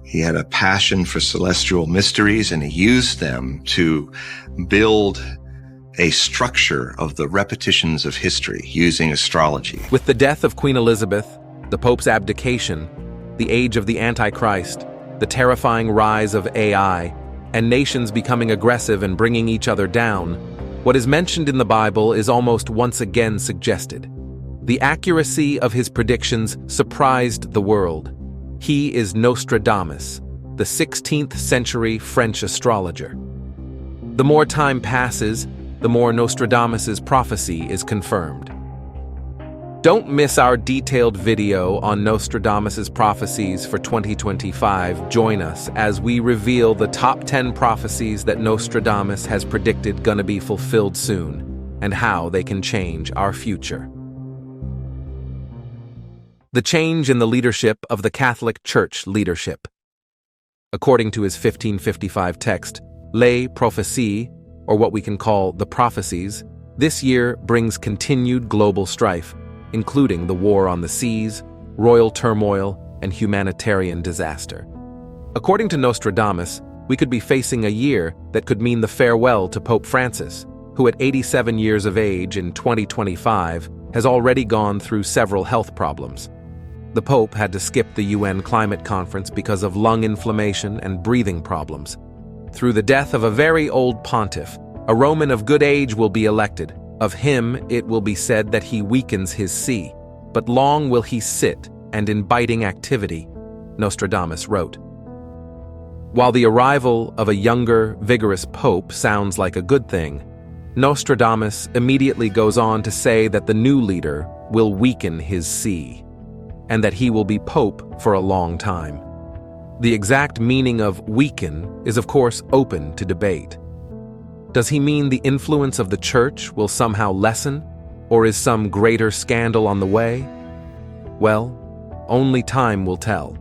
He had a passion for celestial mysteries, and he used them to build a structure of the repetitions of history using astrology. With the death of Queen Elizabeth, the Pope's abdication, the age of the Antichrist, the terrifying rise of AI, and nations becoming aggressive and bringing each other down, what is mentioned in the Bible is almost once again suggested. The accuracy of his predictions surprised the world. He is Nostradamus, the 16th century French astrologer. The more time passes, the more Nostradamus's prophecy is confirmed. Don't miss our detailed video on Nostradamus's prophecies for 2025. Join us as we reveal the top 10 prophecies that Nostradamus has predicted gonna be fulfilled soon, and how they can change our future. The change in the leadership of the Catholic Church leadership. According to his 1555 text, Les Prophéties, or what we can call the Prophecies, this year brings continued global strife, including the war on the seas, royal turmoil, and humanitarian disaster. According to Nostradamus, we could be facing a year that could mean the farewell to Pope Francis, who at 87 years of age in 2025 has already gone through several health problems. The Pope had to skip the UN climate conference because of lung inflammation and breathing problems. Through the death of a very old pontiff, a Roman of good age will be elected. Of him it will be said that he weakens his see, but long will he sit and in biting activity, Nostradamus wrote. While the arrival of a younger, vigorous pope sounds like a good thing, Nostradamus immediately goes on to say that the new leader will weaken his see, and that he will be pope for a long time. The exact meaning of weaken is of course open to debate. Does he mean the influence of the church will somehow lessen, or is some greater scandal on the way? Well, only time will tell.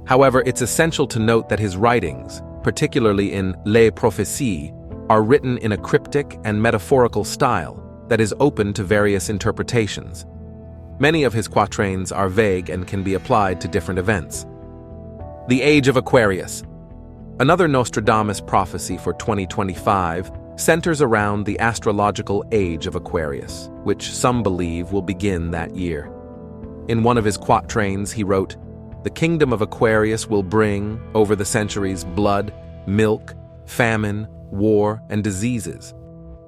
However, it's essential to note that his writings, particularly in Les Prophéties, are written in a cryptic and metaphorical style that is open to various interpretations. Many of his quatrains are vague and can be applied to different events. The Age of Aquarius. Another Nostradamus prophecy for 2025 centers around the astrological age of Aquarius, which some believe will begin that year. In one of his quatrains, he wrote, "The kingdom of Aquarius will bring, over the centuries, blood, milk, famine, war, and diseases."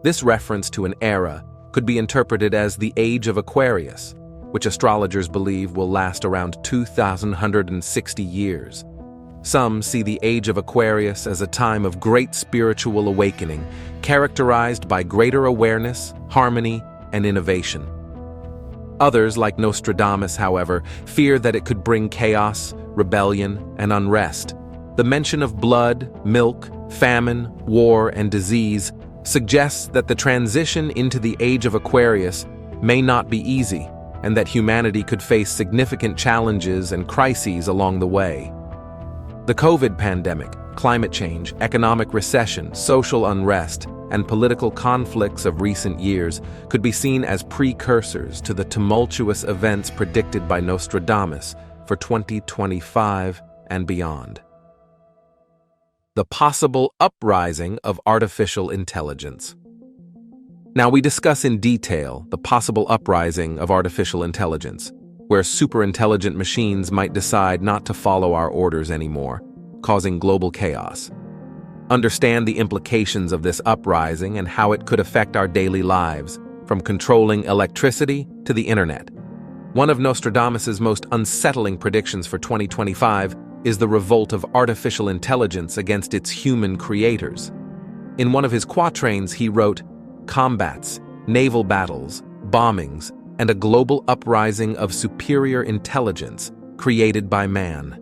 This reference to an era could be interpreted as the Age of Aquarius, which astrologers believe will last around 2,160 years. Some see the Age of Aquarius as a time of great spiritual awakening, characterized by greater awareness, harmony, and innovation. Others, like Nostradamus, however, fear that it could bring chaos, rebellion, and unrest. The mention of blood, milk, famine, war, and disease suggests that the transition into the Age of Aquarius may not be easy, and that humanity could face significant challenges and crises along the way. The COVID pandemic, climate change, economic recession, social unrest, and political conflicts of recent years could be seen as precursors to the tumultuous events predicted by Nostradamus for 2025 and beyond. The possible uprising of artificial intelligence. Now, we discuss in detail the possible uprising of artificial intelligence, where superintelligent machines might decide not to follow our orders anymore, causing global chaos. Understand the implications of this uprising and how it could affect our daily lives, from controlling electricity to the internet. One of Nostradamus's most unsettling predictions for 2025 is the revolt of artificial intelligence against its human creators. In one of his quatrains, he wrote, "Combats, naval battles, bombings, and a global uprising of superior intelligence created by man."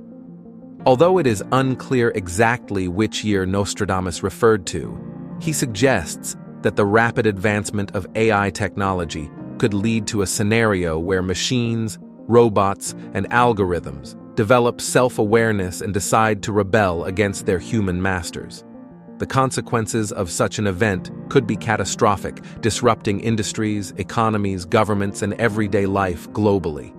Although it is unclear exactly which year Nostradamus referred to, he suggests that the rapid advancement of AI technology could lead to a scenario where machines, robots, and algorithms develop self-awareness and decide to rebel against their human masters. The consequences of such an event could be catastrophic, disrupting industries, economies, governments, and everyday life globally.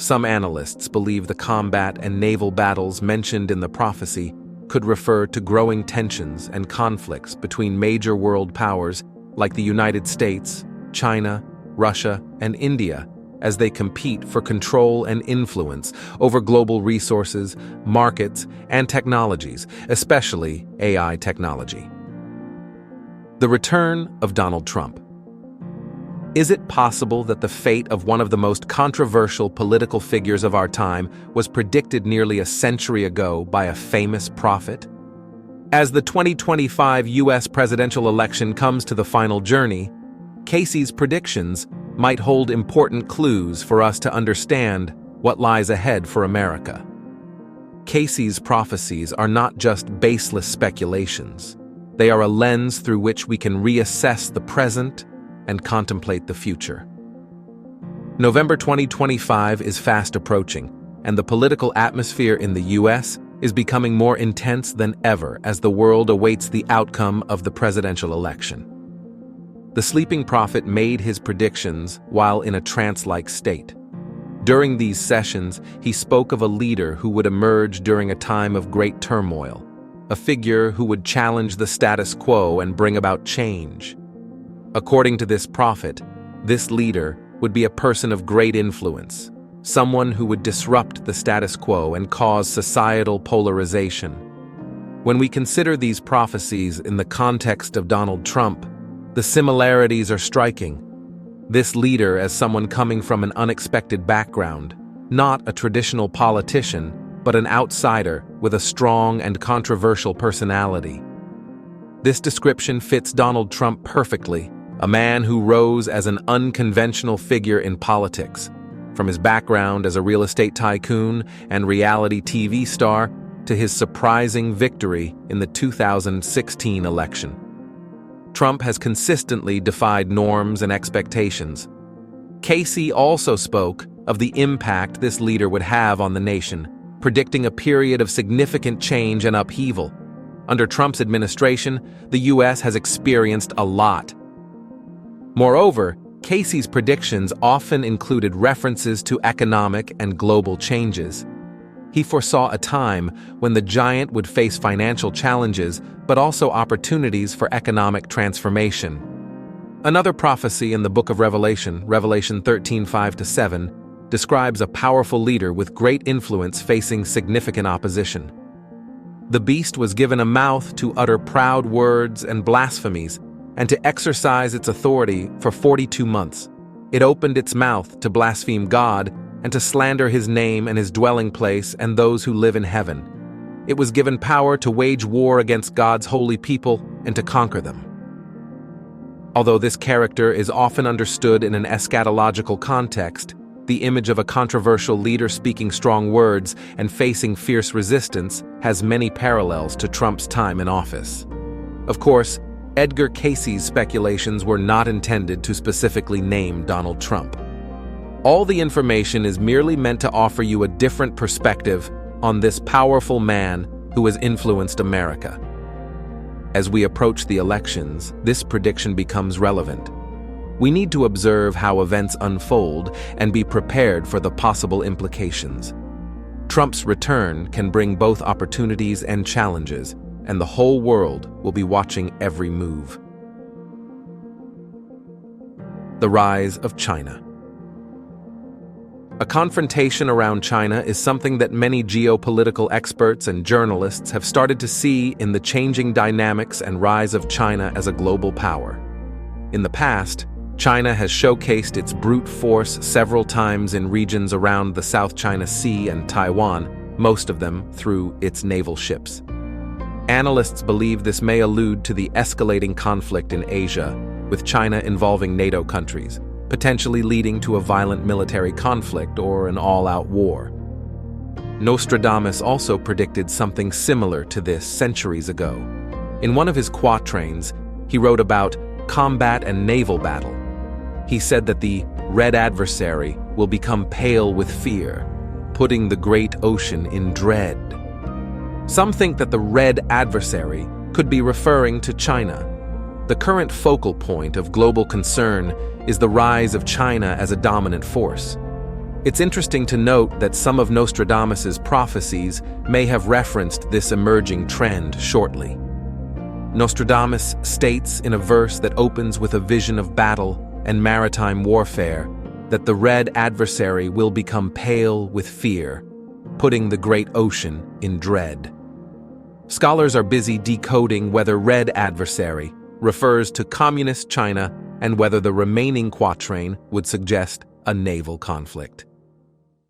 Some analysts believe the combat and naval battles mentioned in the prophecy could refer to growing tensions and conflicts between major world powers like the United States, China, Russia, and India, as they compete for control and influence over global resources, markets, and technologies, especially AI technology. The return of Donald Trump. Is it possible that the fate of one of the most controversial political figures of our time was predicted nearly a century ago by a famous prophet? As the 2025 U.S. presidential election comes to the final journey, Casey's predictions might hold important clues for us to understand what lies ahead for America. Casey's prophecies are not just baseless speculations. They are a lens through which we can reassess the present and contemplate the future. November 2025 is fast approaching, and the political atmosphere in the U.S. is becoming more intense than ever as the world awaits the outcome of the presidential election. The sleeping prophet made his predictions while in a trance-like state. During these sessions, he spoke of a leader who would emerge during a time of great turmoil, a figure who would challenge the status quo and bring about change. According to this prophet, this leader would be a person of great influence, someone who would disrupt the status quo and cause societal polarization. When we consider these prophecies in the context of Donald Trump, the similarities are striking. This leader as someone coming from an unexpected background, not a traditional politician, but an outsider with a strong and controversial personality. This description fits Donald Trump perfectly, a man who rose as an unconventional figure in politics, from his background as a real estate tycoon and reality TV star to his surprising victory in the 2016 election. Trump has consistently defied norms and expectations. Casey also spoke of the impact this leader would have on the nation, predicting a period of significant change and upheaval. Under Trump's administration, the U.S. has experienced a lot. Moreover, Casey's predictions often included references to economic and global changes. He foresaw a time when the giant would face financial challenges, but also opportunities for economic transformation. Another prophecy in the book of Revelation, Revelation 13:5-7, describes a powerful leader with great influence facing significant opposition. The beast was given a mouth to utter proud words and blasphemies, and to exercise its authority for 42 months. It opened its mouth to blaspheme God and to slander his name and his dwelling place and those who live in heaven. It was given power to wage war against God's holy people and to conquer them. Although this character is often understood in an eschatological context, the image of a controversial leader speaking strong words and facing fierce resistance has many parallels to Trump's time in office. Of course, Edgar Casey's speculations were not intended to specifically name Donald Trump. All the information is merely meant to offer you a different perspective on this powerful man who has influenced America. As we approach the elections, this prediction becomes relevant. We need to observe how events unfold and be prepared for the possible implications. Trump's return can bring both opportunities and challenges, and the whole world will be watching every move. The rise of China. A confrontation around China is something that many geopolitical experts and journalists have started to see in the changing dynamics and rise of China as a global power. In the past, China has showcased its brute force several times in regions around the South China Sea and Taiwan, most of them through its naval ships. Analysts believe this may allude to the escalating conflict in Asia, with China involving NATO countries, potentially leading to a violent military conflict or an all-out war. Nostradamus also predicted something similar to this centuries ago. In one of his quatrains, he wrote about combat and naval battle. He said that the red adversary will become pale with fear, putting the great ocean in dread. Some think that the red adversary could be referring to China. The current focal point of global concern is the rise of China as a dominant force. It's interesting to note that some of Nostradamus's prophecies may have referenced this emerging trend shortly. Nostradamus states in a verse that opens with a vision of battle and maritime warfare that the red adversary will become pale with fear, putting the great ocean in dread. Scholars are busy decoding whether red adversary refers to communist China and whether the remaining quatrain would suggest a naval conflict.